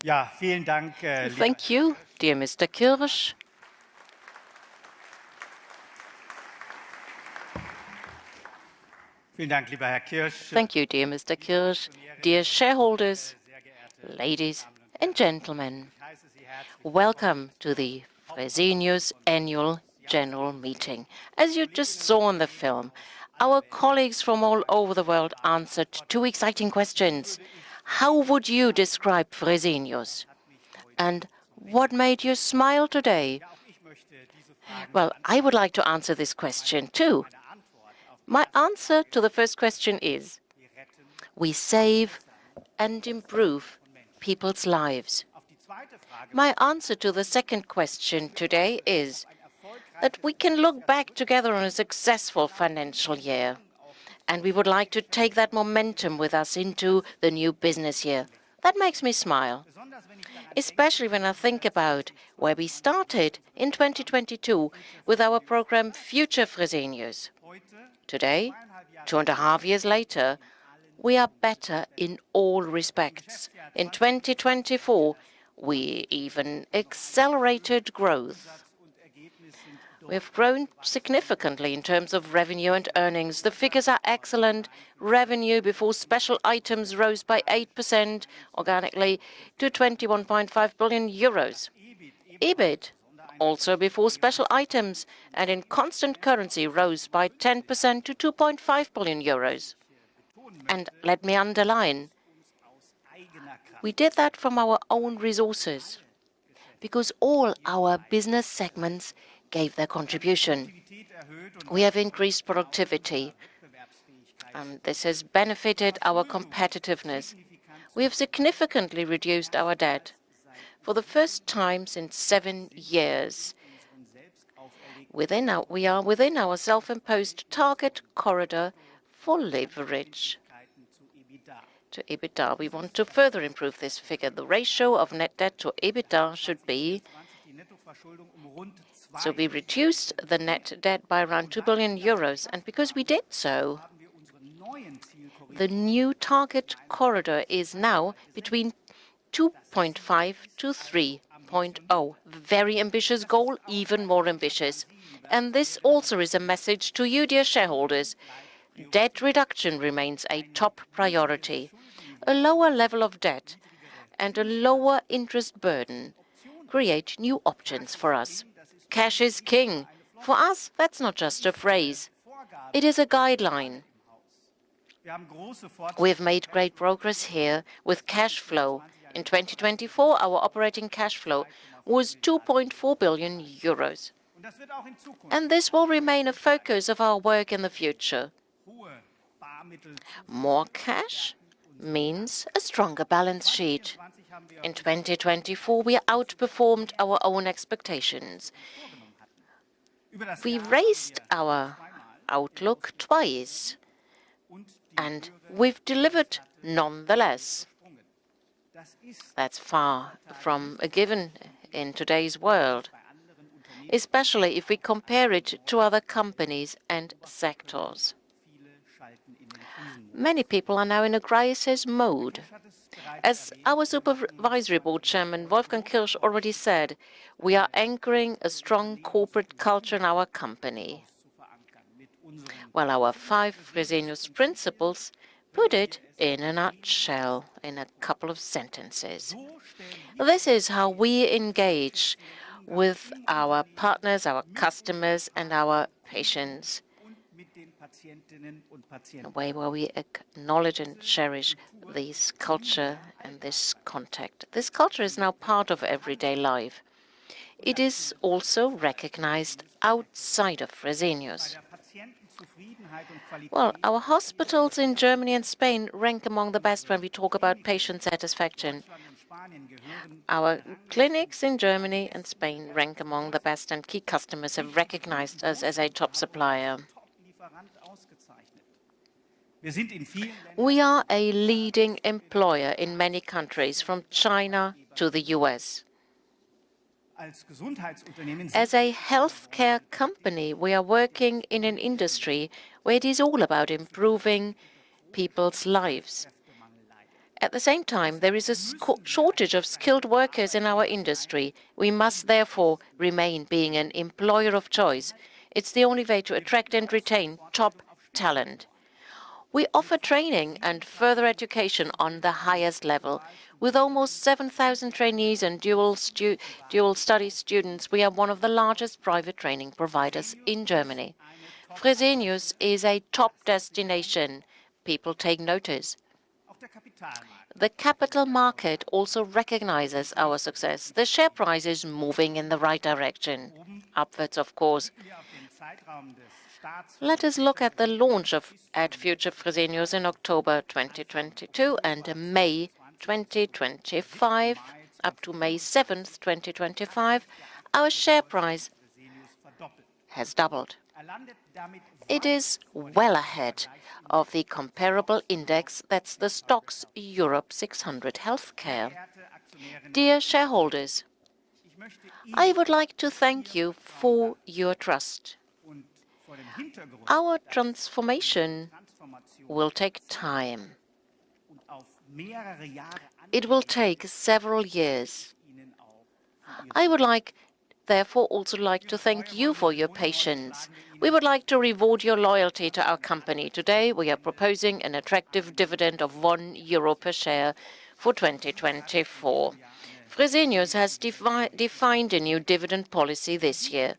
Ja, vielen Dank, Thank you, dear Mr. Kirsch. vielen Dank, lieber Herr Kirsch. Thank you, dear Mr. Kirsch, dear shareholders, ladies and gentlemen. Welcome to the Fresenius Annual General Meeting. As you just saw in the film, our colleagues from all over the world answered two exciting questions. How would you describe Fresenius? And what made you smile today? Well, I would like to answer this question too. My answer to the first question is, we save and improve people's lives. My answer to the second question today is that we can look back together on a successful financial year, and we would like to take that momentum with us into the new business year. That makes me smile, especially when I think about where we started in 2022 with our program Future Fresenius. Today, 2.5 years later, we are better in all respects. In 2024, we even accelerated growth. We have grown significantly in terms of revenue and earnings. The figures are excellent. Revenue before special items rose by 8% organically to 21.5 billion euros. EBIT, also before special items and in constant currency, rose by 10% to 2.5 billion euros. And let me underline, we did that from our own resources because all our business segments gave their contribution. We have increased productivity, and this has benefited our competitiveness. We have significantly reduced our debt. For the first time since 7 years, we are within our self-imposed target corridor for leverage to EBITDA. We want to further improve this figure. The ratio of net debt to EBITDA should be, so we reduced the net debt by around 2 billion euros. And because we did so, the new target corridor is now between 2.5 to 3.0. Very ambitious goal, even more ambitious. And this also is a message to you, dear shareholders. Debt reduction remains a top priority. A lower level of debt and a lower interest burden create new options for us. Cash is king. For us, that's not just a phrase. It is a guideline. We have made great progress here with cash flow. In 2024, our operating cash flow was 2.4 billion euros. And this will remain a focus of our work in the future. More cash means a stronger balance sheet. In 2024, we outperformed our own expectations. We raised our outlook twice, and we've delivered nonetheless. That's far from a given in today's world, especially if we compare it to other companies and sectors. Many people are now in a crisis mode. As our Supervisory Board Chairman Wolfgang Kirsch already said, we are anchoring a strong corporate culture in our company. Well, our 5 Fresenius principles put it in a nutshell, in a couple of sentences. This is how we engage with our partners, our customers, and our patients, in a way where we acknowledge and cherish this culture and this contact. This culture is now part of everyday life. It is also recognized outside of Fresenius. Well, our hospitals in Germany and Spain rank among the best when we talk about patient satisfaction. Our clinics in Germany and Spain rank among the best, and key customers have recognized us as a top supplier. We are a leading employer in many countries, from China to the US. As a healthcare company, we are working in an industry where it is all about improving people's lives. At the same time, there is a shortage of skilled workers in our industry. We must therefore remain being an employer of choice. It's the only way to attract and retain top talent. We offer training and further education on the highest level. With almost 7,000 trainees and dual study students, we are one of the largest private training providers in Germany. Fresenius is a top destination. People take notice. The capital market also recognizes our success. The share price is moving in the right direction, upwards, of course. Let us look at the launch at Future Fresenius in October 2022 and May 2025. Up to May 7th, 2025, our share price has doubled. It is well ahead of the comparable index, that's the Stoxx Europe 600 Healthcare. Dear shareholders, I would like to thank you for your trust. Our transformation will take time. It will take several years. I would therefore also like to thank you for your patience. We would like to reward your loyalty to our company. Today, we are proposing an attractive dividend of €1 per share for 2024. Fresenius has defined a new dividend policy this year.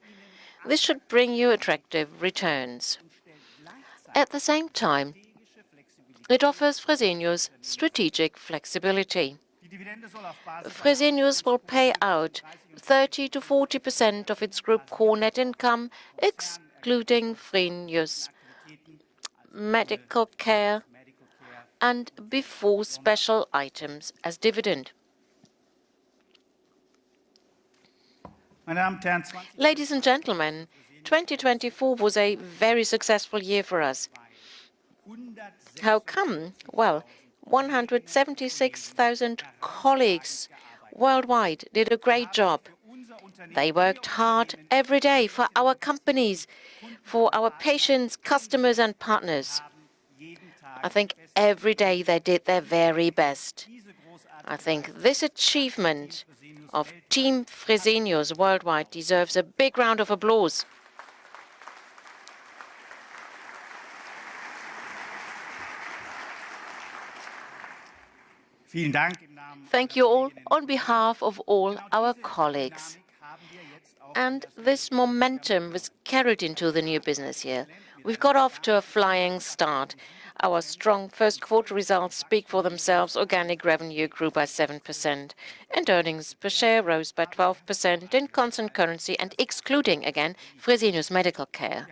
This should bring you attractive returns. At the same time, it offers Fresenius strategic flexibility. Fresenius will pay out 30 to 40% of its group core net income, excluding Fresenius medical care and before special items as dividend. Ladies and gentlemen, 2024 was a very successful year for us. How come? Well, 176,000 colleagues worldwide did a great job. They worked hard every day for our companies, for our patients, customers and partners. I think every day they did their very best. I think this achievement of Team Fresenius worldwide deserves a big round of applause. Thank you all on behalf of all our colleagues. And this momentum was carried into the new business year. We've got off to a flying start. Our strong first quarter results speak for themselves. Organic revenue grew by 7% and earnings per share rose by 12% in constant currency and excluding again Fresenius Medical Care.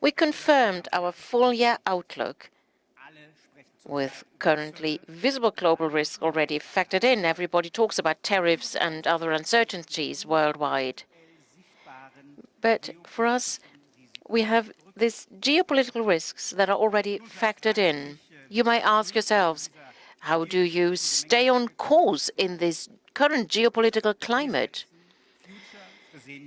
We confirmed our full-year outlook with currently visible global risks already factored in. Everybody talks about tariffs and other uncertainties worldwide. But for us, we have these geopolitical risks that are already factored in. You may ask yourselves, how do you stay on course in this current geopolitical climate?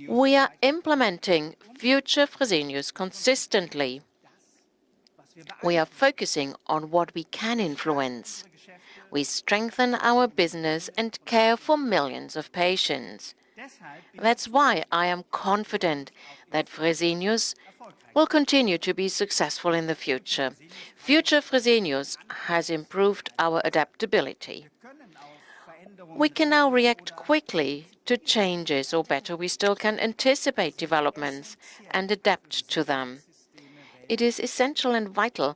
We are implementing Future Fresenius consistently. We are focusing on what we can influence. We strengthen our business and care for millions of patients. That's why I am confident that Fresenius will continue to be successful in the future. Future Fresenius has improved our adaptability. We can now react quickly to changes, or better, we still can anticipate developments and adapt to them. It is essential and vital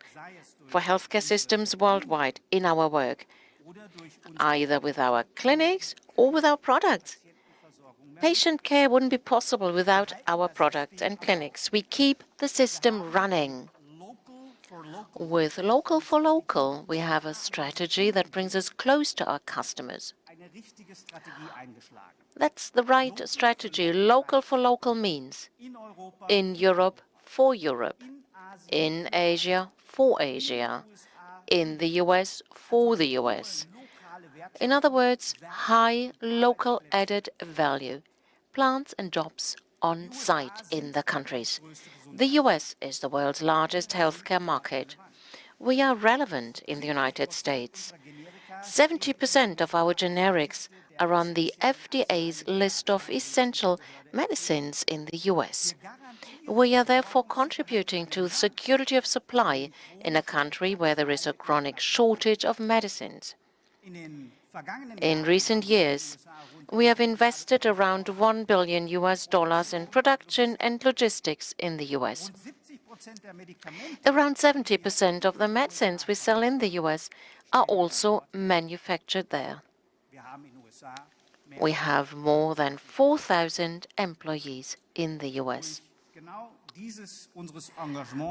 for healthcare systems worldwide in our work, either with our clinics or with our products. Patient care wouldn't be possible without our products and clinics. We keep the system running. With Local for Local, we have a strategy that brings us close to our customers. That's the right strategy. Local for Local means in Europe for Europe, in Asia for Asia, in the US for the US. In other words, high local added value, plants and jobs on site in the countries. The US is the world's largest healthcare market. We are relevant in the United States. 70% of our generics are on the FDA's list of essential medicines in the US. We are therefore contributing to the security of supply in a country where there is a chronic shortage of medicines. In recent years, we have invested around $1 billion in production and logistics in the US. Around 70% of the medicines we sell in the US are also manufactured there. We have more than 4,000 employees in the US.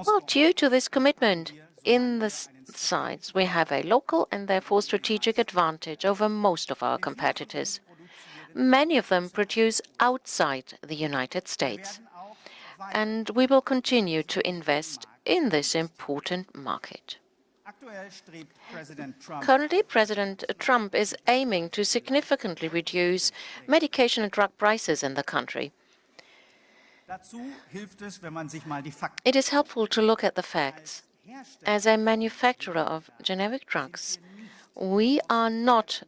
Well, due to this commitment in the sites, we have a local and therefore strategic advantage over most of our competitors. Many of them produce outside the United States, and we will continue to invest in this important market. Currently, President Trump is aiming to significantly reduce medication and drug prices in the country. It is helpful to look at the facts. As a manufacturer of generic drugs, we are not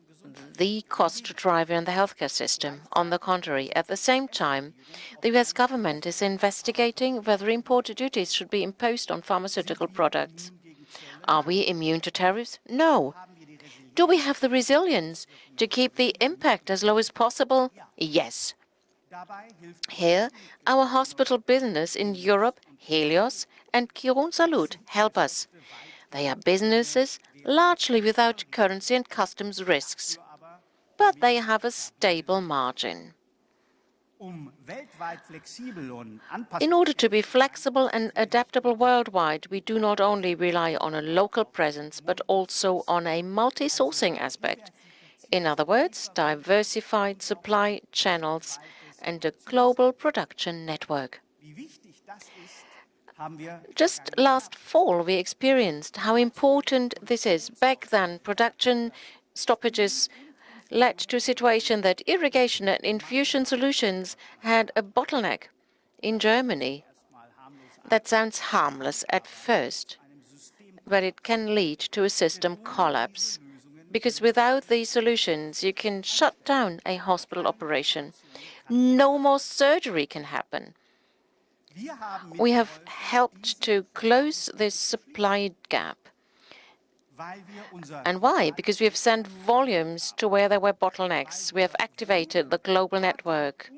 the cost driver in the healthcare system. On the contrary, at the same time, the US government is investigating whether import duties should be imposed on pharmaceutical products. Are we immune to tariffs? No. Do we have the resilience to keep the impact as low as possible? Yes. Here, our hospital business in Europe, Helios and Quirónsalud, help us. They are businesses largely without currency and customs risks, but they have a stable margin. In order to be flexible and adaptable worldwide, we do not only rely on a local presence, but also on a multi-sourcing aspect. In other words, diversified supply channels and a global production network. Just last fall, we experienced how important this is. Back then, production stoppages led to a situation that irrigation and infusion solutions had a bottleneck in Germany. That sounds harmless at first, but it can lead to a system collapse. Because without these solutions, you can shut down a hospital operation. No more surgery can happen. We have helped to close this supply gap. And why? Because we have sent volumes to where there were bottlenecks. We have activated the global network.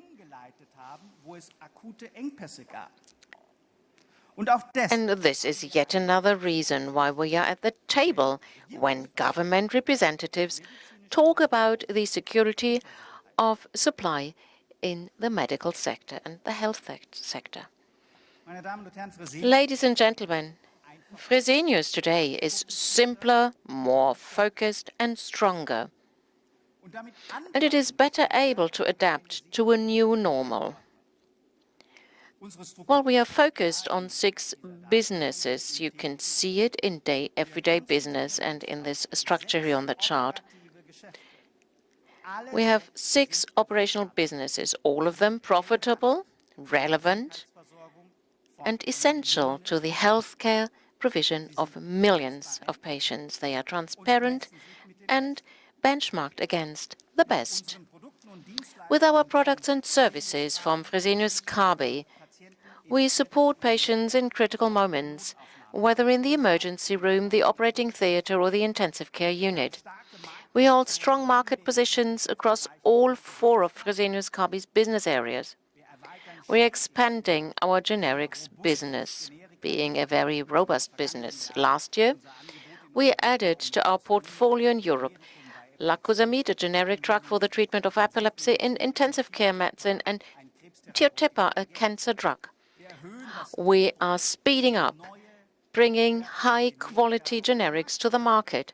And this is yet another reason why we are at the table when government representatives talk about the security of supply in the medical sector and the health sector. Ladies and gentlemen, Fresenius today is simpler, more focused and stronger. And it is better able to adapt to a new normal. While we are focused on 6 businesses, you can see it in everyday business and in this structure here on the chart. We have 6 operational businesses, all of them profitable, relevant, and essential to the healthcare provision of millions of patients. They are transparent and benchmarked against the best. With our products and services from Fresenius Kabi, we support patients in critical moments, whether in the emergency room, the operating theatre, or the intensive care unit. We hold strong market positions across all 4 of Fresenius Kabi's business areas. We are expanding our generics business, being a very robust business. Last year, we added to our portfolio in Europe lacosamide, a generic drug for the treatment of epilepsy in intensive care medicine, and tiotepa, a cancer drug. We are speeding up, bringing high-quality generics to the market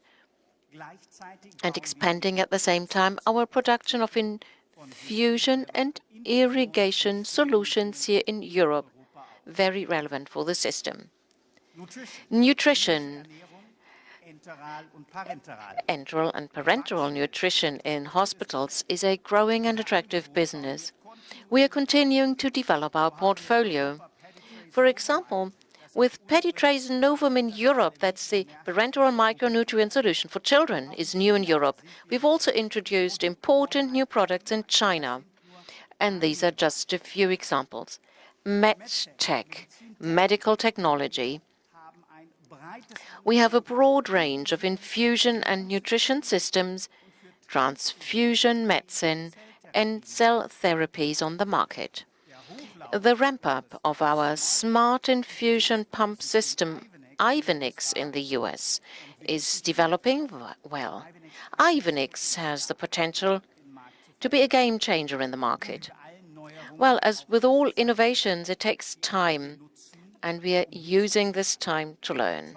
and expanding at the same time our production of infusion and irrigation solutions here in Europe, very relevant for the system. Nutrition, enteral and parenteral nutrition in hospitals is a growing and attractive business. We are continuing to develop our portfolio. For example, With Peditrace Novum in Europe, that's the parenteral micronutrient solution for children, is new in Europe. We've also introduced important new products in China. And these are just a few examples. MedTech, medical technology. We have a broad range of infusion and nutrition systems, transfusion medicine, and cell therapies on the market. The ramp-up of our smart infusion pump system, Ivenix, in the US, is developing well. Ivenix has the potential to be a game changer in the market. Well, as with all innovations, it takes time, and we are using this time to learn.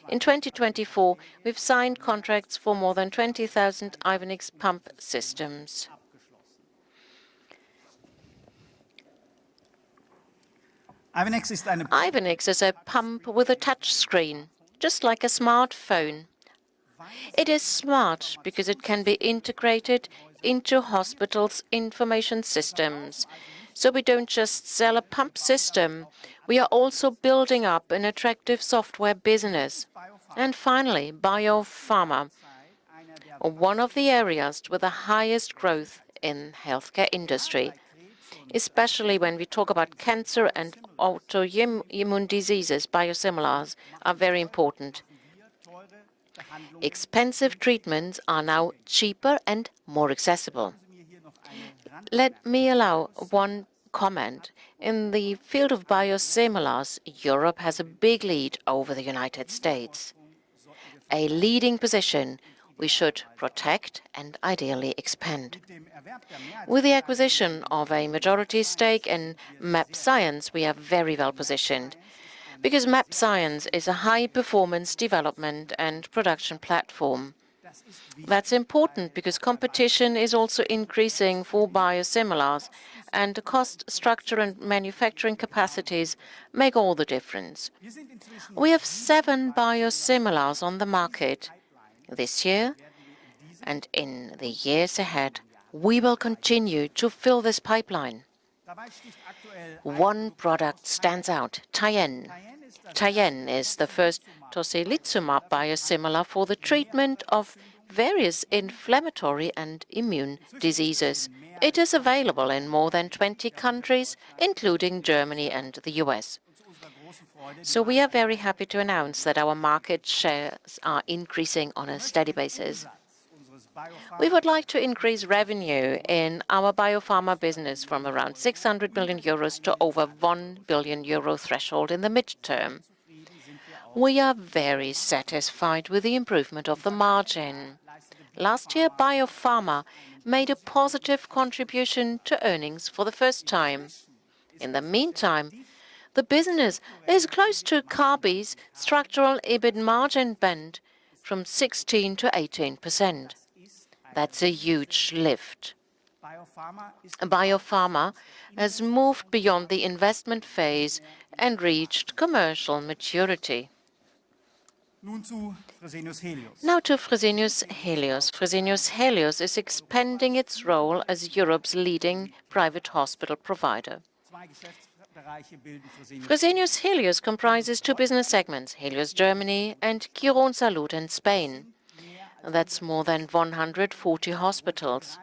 In 2024, we've signed contracts for more than 20,000 Ivenix pump systems. Ivenix is a pump with a touch screen, just like a smartphone. It is smart because it can be integrated into hospitals' information systems. So we don't just sell a pump system, we are also building up an attractive software business. And finally, biopharma, one of the areas with the highest growth in healthcare industry, especially when we talk about cancer and autoimmune diseases. Biosimilars are very important. Expensive treatments are now cheaper and more accessible. Let me allow one comment. In the field of biosimilars, Europe has a big lead over the United States. A leading position we should protect and ideally expand. With the acquisition of a majority stake in mAbxience, we are very well positioned, because mAbxience is a high-performance development and production platform. That's important because competition is also increasing for biosimilars, and the cost structure and manufacturing capacities make all the difference. We have 7 biosimilars on the market. This year and in the years ahead, we will continue to fill this pipeline. One product stands out, Tyenne. Tyenne is the first tocilizumab biosimilar for the treatment of various inflammatory and immune diseases. It is available in more than 20 countries, including Germany and the US. So we are very happy to announce that our market shares are increasing on a steady basis. We would like to increase revenue in our biopharma business from around 600 million euros to over 1 billion euro threshold in the midterm. We are very satisfied with the improvement of the margin. Last year, biopharma made a positive contribution to earnings for the first time. In the meantime, the business is close to Kabi's structural EBIT margin band from 16 to 18%. That's a huge lift. Biopharma has moved beyond the investment phase and reached commercial maturity. Now to Fresenius Helios. Fresenius Helios is expanding its role as Europe's leading private hospital provider. Fresenius Helios comprises 2 business segments, Helios Germany and Quirónsalud in Spain. That's more than 140 hospitals,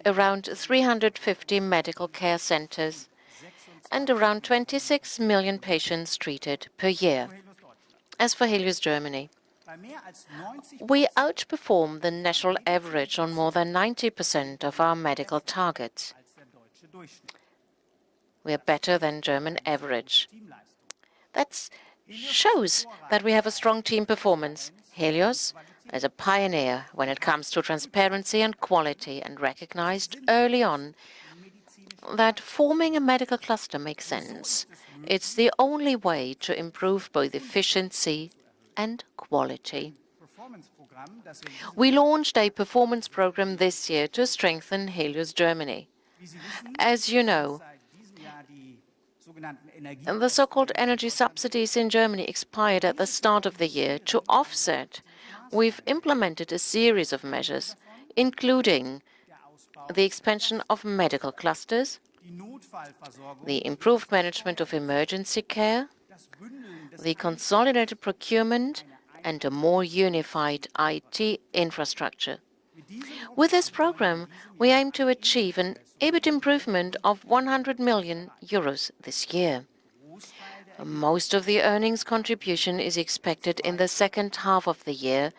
around 350 medical care centers, and around 26 million patients treated per year. As for Helios Germany, we outperform the national average on more than 90% of our medical targets. We are better than German average. That shows that we have a strong team performance. Helios is a pioneer when it comes to transparency and quality, and recognized early on that forming a medical cluster makes sense. It's the only way to improve both efficiency and quality. We launched a performance program this year to strengthen Helios Germany. As you know, the so-called energy subsidies in Germany expired at the start of the year. To offset, we've implemented a series of measures, including the expansion of medical clusters, the improved management of emergency care, the consolidated procurement and a more unified IT infrastructure. With this program, we aim to achieve an EBIT improvement of 100 million euros this year. Most of the earnings contribution is expected in the second half of the year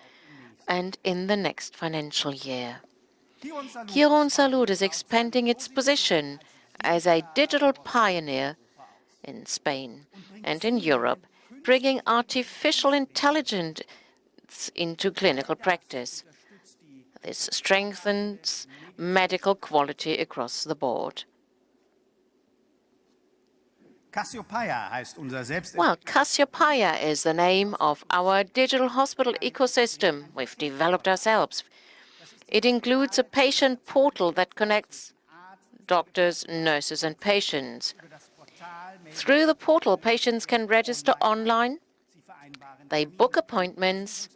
and in the next financial year. Quirónsalud is expanding its position as a digital pioneer in Spain and in Europe, bringing artificial intelligence into clinical practice. This strengthens medical quality across the board. Well, Cassiopeia is the name of our digital hospital ecosystem we've developed ourselves. It includes a patient portal that connects doctors, nurses, and patients. Through the portal, patients can register online, they book appointments,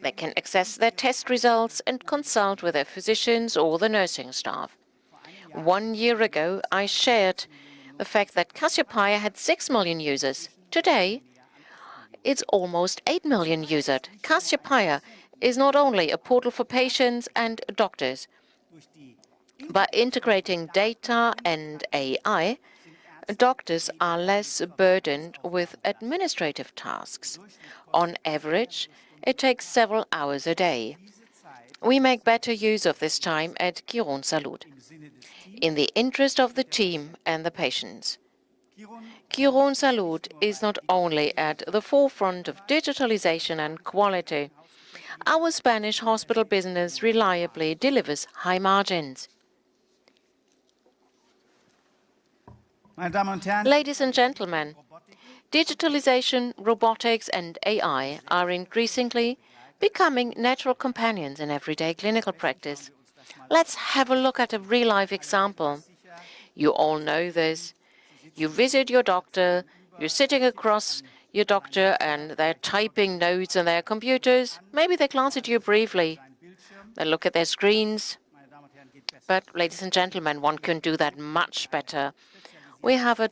they can access their test results and consult with their physicians or the nursing staff. 1 year ago, I shared the fact that Cassiopeia had 6 million users. Today, it's almost 8 million users. Cassiopeia is not only a portal for patients and doctors. By integrating data and AI, doctors are less burdened with administrative tasks. On average, it takes several hours a day. We make better use of this time at Quirónsalud, in the interest of the team and the patients. Quirónsalud is not only at the forefront of digitalization and quality. Our Spanish hospital business reliably delivers high margins. Ladies and gentlemen, digitalization, robotics, and AI are increasingly becoming natural companions in everyday clinical practice. Let's have a look at a real-life example. You all know this. You visit your doctor, you're sitting across your doctor, and they're typing notes on their computers. Maybe they glance at you briefly. They look at their screens. But, ladies and gentlemen, one can do that much better. We have a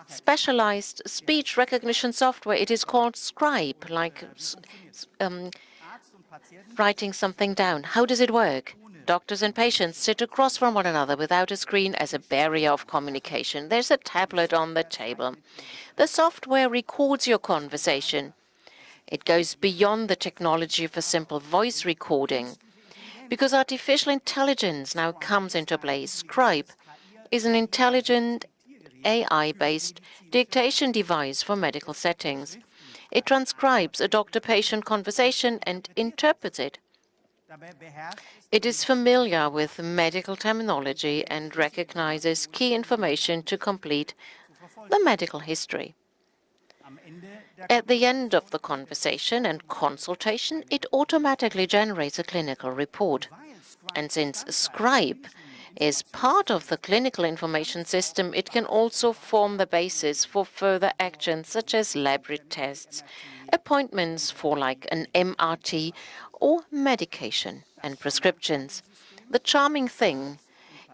specialized speech recognition software. It is called Scribe, like writing something down. How does it work? Doctors and patients sit across from one another without a screen as a barrier of communication. There's a tablet on the table. The software records your conversation. It goes beyond the technology of a simple voice recording. Because artificial intelligence now comes into play, Scribe is an intelligent AI-based dictation device for medical settings. It transcribes a doctor-patient conversation and interprets it. It is familiar with medical terminology and recognizes key information to complete the medical history. At the end of the conversation and consultation, it automatically generates a clinical report. And since Scribe is part of the clinical information system, it can also form the basis for further actions such as lab tests, appointments for like an MRT, or medication and prescriptions. The charming thing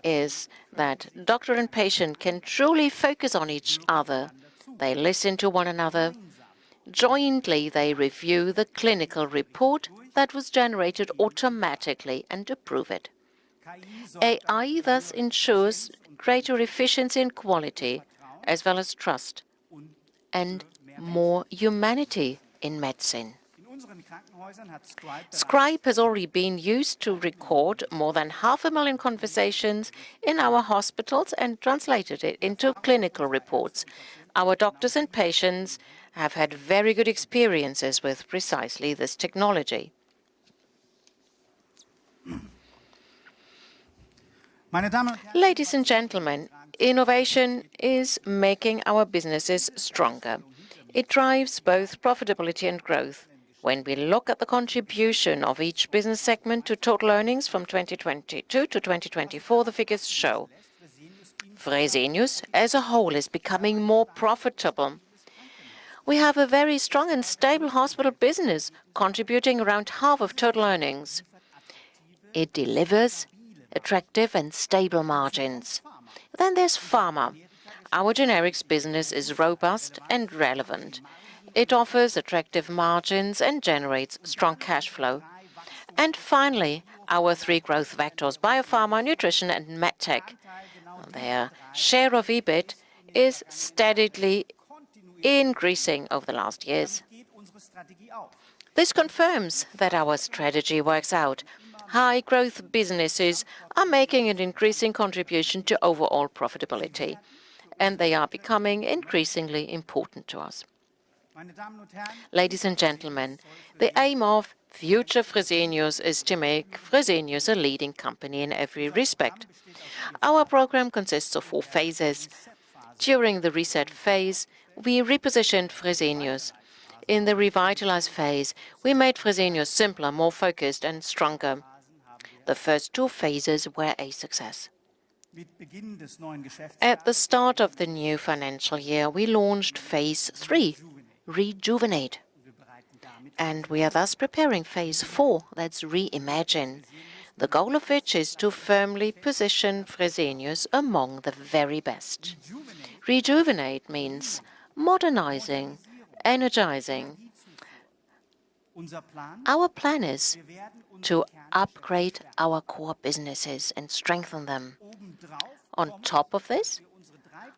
is that doctor and patient can truly focus on each other. They listen to one another. Jointly, they review the clinical report that was generated automatically and approve it. AI thus ensures greater efficiency and quality, as well as trust and more humanity in medicine. Scribe has already been used to record more than 500,000 conversations in our hospitals and translated it into clinical reports. Our doctors and patients have had very good experiences with precisely this technology. Ladies and gentlemen, innovation is making our businesses stronger. It drives both profitability and growth. When we look at the contribution of each business segment to total earnings from 2022 to 2024, the figures show Fresenius as a whole is becoming more profitable. We have a very strong and stable hospital business, contributing around half of total earnings. It delivers attractive and stable margins. Then there's Pharma. Our generics business is robust and relevant. It offers attractive margins and generates strong cash flow. And finally, our three growth vectors, biopharma, nutrition, and medtech. Their share of EBIT is steadily increasing over the last years. This confirms that our strategy works out. High-growth businesses are making an increasing contribution to overall profitability, and they are becoming increasingly important to us. Ladies and gentlemen, the aim of Future Fresenius is to make Fresenius a leading company in every respect. Our program consists of 4 phases. During the reset phase, we repositioned Fresenius. In the revitalize phase, we made Fresenius simpler, more focused and stronger. The first 2 phases were a success. At the start of the new financial year, we launched phase 3, Rejuvenate. And we are thus preparing phase 4, that's Reimagine, the goal of which is to firmly position Fresenius among the very best. Rejuvenate means modernizing, energizing. Our plan is to upgrade our core businesses and strengthen them. On top of this,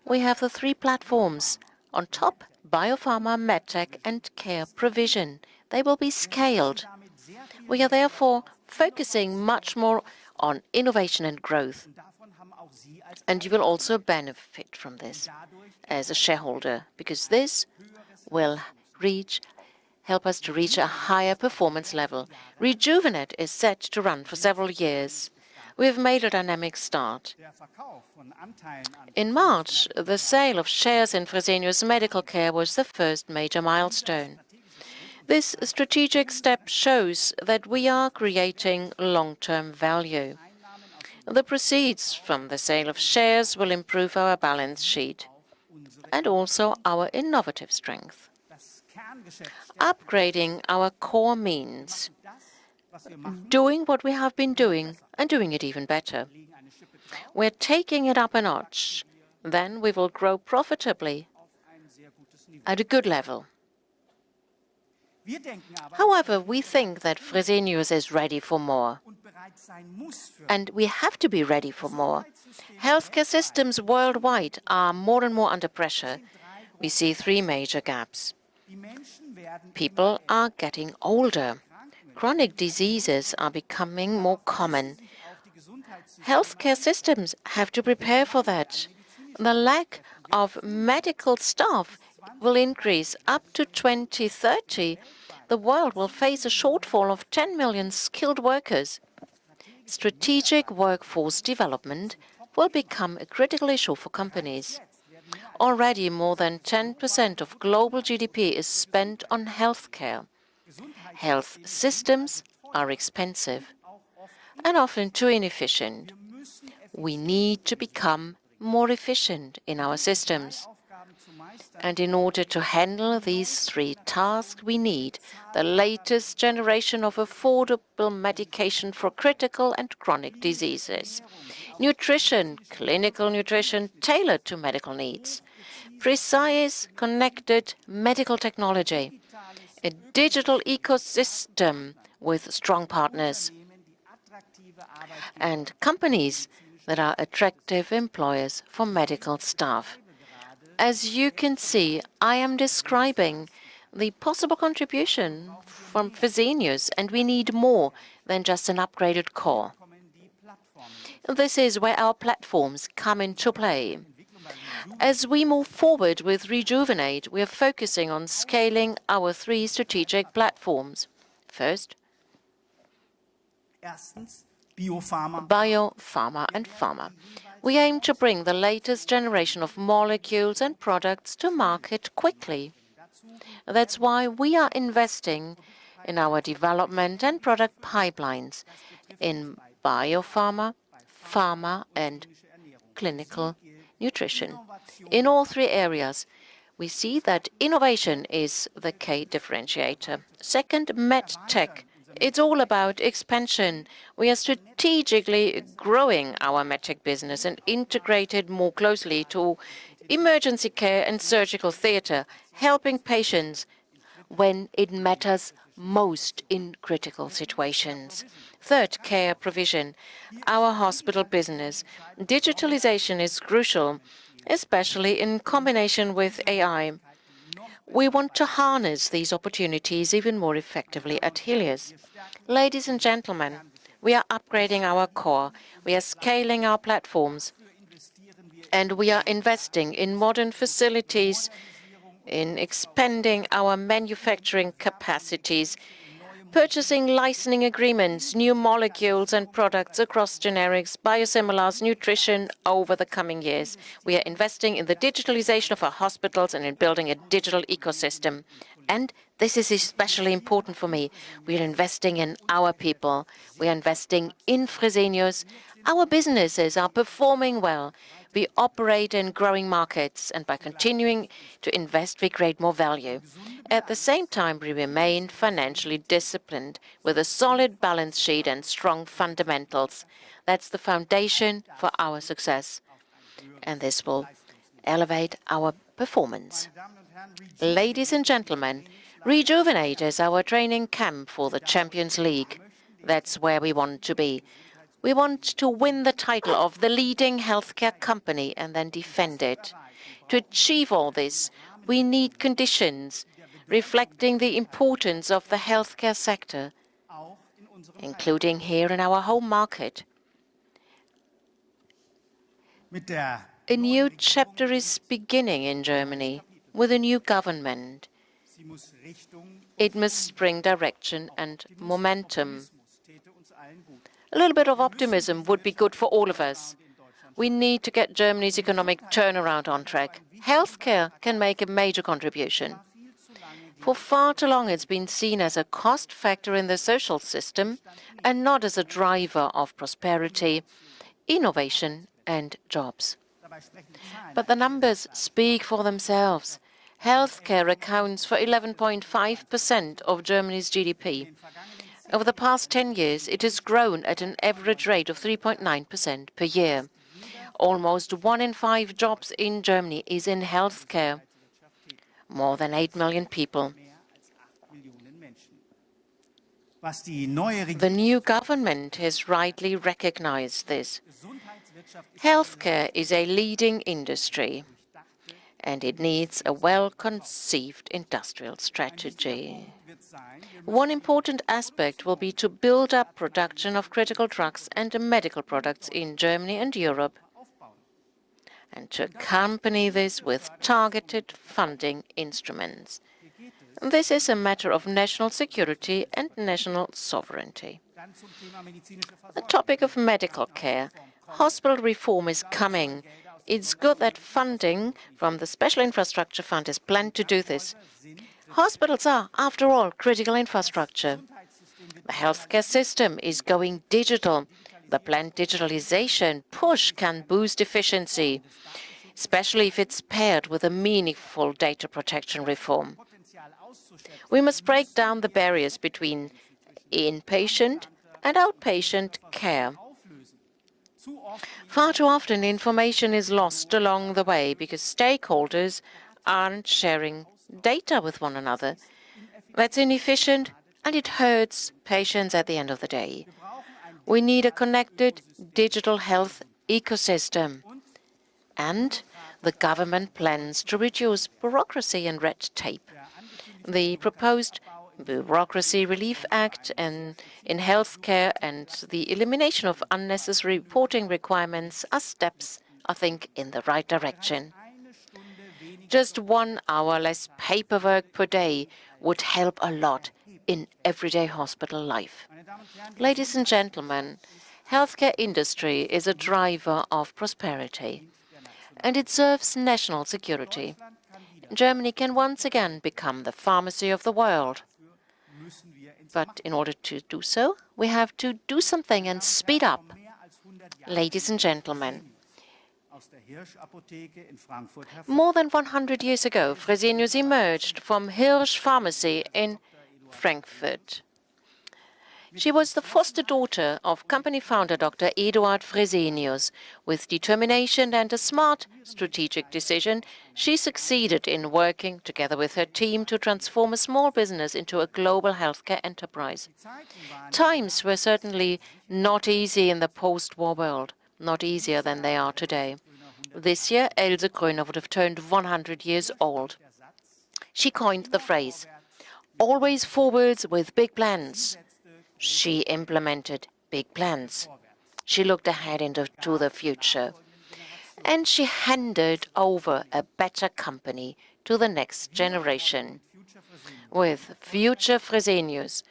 we have the 3 platforms. On top, biopharma, medtech, and care provision. They will be scaled. We are therefore focusing much more on innovation and growth. And you will also benefit from this as a shareholder, because this will help us to reach a higher performance level. Rejuvenate is set to run for several years. We have made a dynamic start. In March, the sale of shares in Fresenius Medical Care was the first major milestone. This strategic step shows that we are creating long-term value. The proceeds from the sale of shares will improve our balance sheet and also our innovative strength. Upgrading our core means doing what we have been doing and doing it even better. We're taking it up a notch. Then we will grow profitably at a good level. However, we think that Fresenius is ready for more. And we have to be ready for more. Healthcare systems worldwide are more and more under pressure. We see 3 major gaps. People are getting older. Chronic diseases are becoming more common. Healthcare systems have to prepare for that. The lack of medical staff will increase. Up to 2030, the world will face a shortfall of 10 million skilled workers. Strategic workforce development will become a critical issue for companies. Already more than 10% of global GDP is spent on healthcare. Health systems are expensive and often too inefficient. We need to become more efficient in our systems. And in order to handle these 3 tasks, we need the latest generation of affordable medication for critical and chronic diseases. Nutrition, clinical nutrition tailored to medical needs. Precise, connected medical technology. A digital ecosystem with strong partners. And companies that are attractive employers for medical staff. As you can see, I am describing the possible contribution from Fresenius, and we need more than just an upgraded core. This is where our platforms come into play. As we move forward with Rejuvenate, we are focusing on scaling our 3 strategic platforms. First, biopharma and pharma. We aim to bring the latest generation of molecules and products to market quickly. That's why we are investing in our development and product pipelines in biopharma, pharma, and clinical nutrition. In all 3 areas, we see that innovation is the key differentiator. Second, medtech. It's all about expansion. We are strategically growing our medtech business and integrated more closely to emergency care and surgical theatre, helping patients when it matters most in critical situations. Third, care provision, our hospital business. Digitalization is crucial, especially in combination with AI. We want to harness these opportunities even more effectively at Helios. Ladies and gentlemen, we are upgrading our core, we are scaling our platforms, and we are investing in modern facilities, in expanding our manufacturing capacities, purchasing licensing agreements, new molecules and products across generics, biosimilars, nutrition over the coming years. We are investing in the digitalization of our hospitals and in building a digital ecosystem. And this is especially important for me. We are investing in our people. We are investing in Fresenius. Our businesses are performing well. We operate in growing markets, and by continuing to invest, we create more value. At the same time, we remain financially disciplined with a solid balance sheet and strong fundamentals. That's the foundation for our success, and this will elevate our performance. Ladies and gentlemen, Rejuvenate is our training camp for the Champions League. That's where we want to be. We want to win the title of the leading healthcare company and then defend it. To achieve all this, we need conditions reflecting the importance of the healthcare sector, including here in our home market. A new chapter is beginning in Germany with a new government. It must bring direction and momentum. A little bit of optimism would be good for all of us. We need to get Germany's economic turnaround on track. Healthcare can make a major contribution. For far too long, it's been seen as a cost factor in the social system and not as a driver of prosperity, innovation, and jobs. But the numbers speak for themselves. Healthcare accounts for 11.5% of Germany's GDP. Over the past 10 years, it has grown at an average rate of 3.9% per year. Almost 1 in 5 jobs in Germany is in healthcare. More than 8 million people. The new government has rightly recognized this. Healthcare is a leading industry, and it needs a well-conceived industrial strategy. One important aspect will be to build up production of critical drugs and medical products in Germany and Europe, and to accompany this with targeted funding instruments. This is a matter of national security and national sovereignty. The topic of medical care. Hospital reform is coming. It's good that funding from the Special Infrastructure Fund is planned to do this. Hospitals are, after all, critical infrastructure. The healthcare system is going digital. The planned digitalization push can boost efficiency, especially if it's paired with a meaningful data protection reform. We must break down the barriers between inpatient and outpatient care. Far too often, information is lost along the way because stakeholders aren't sharing data with one another. That's inefficient and it hurts patients at the end of the day. We need a connected digital health ecosystem. And the government plans to reduce bureaucracy and red tape. The proposed Bureaucracy Relief Act in healthcare and the elimination of unnecessary reporting requirements are steps, I think, in the right direction. Just 1 hour less paperwork per day would help a lot in everyday hospital life. Ladies and gentlemen, healthcare industry is a driver of prosperity, and it serves national security. Germany can once again become the pharmacy of the world. But in order to do so, we have to do something and speed up. Ladies and gentlemen, more than 100 years ago, Fresenius emerged from Hirsch Pharmacy in Frankfurt. She was the foster daughter of company founder Dr. Eduard Fresenius. With determination and a smart strategic decision, she succeeded in working together with her team to transform a small business into a global healthcare enterprise. Times were certainly not easy in the post-war world, not easier than they are today. This year, Else Gröner would have turned 100 years old. She coined the phrase, "Always forwards with big plans." She implemented big plans. She looked ahead into the future. And she handed over a better company to the next generation. With Future Fresenius,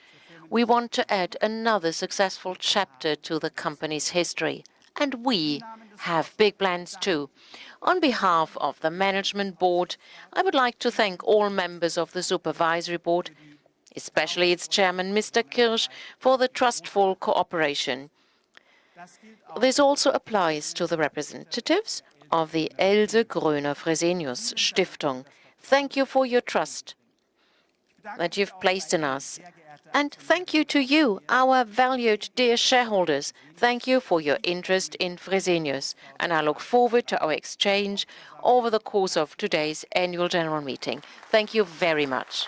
we want to add another successful chapter to the company's history. And we have big plans too. On behalf of the management board, I would like to thank all members of the supervisory board, especially its chairman, Mr. Kirsch, for the trustful cooperation. This also applies to the representatives of the Else Gröner Fresenius Stiftung. Thank you for your trust that you've placed in us. And thank you to you, our valued dear shareholders. Thank you for your interest in Fresenius. And I look forward to our exchange over the course of today's annual general meeting. Thank you very much.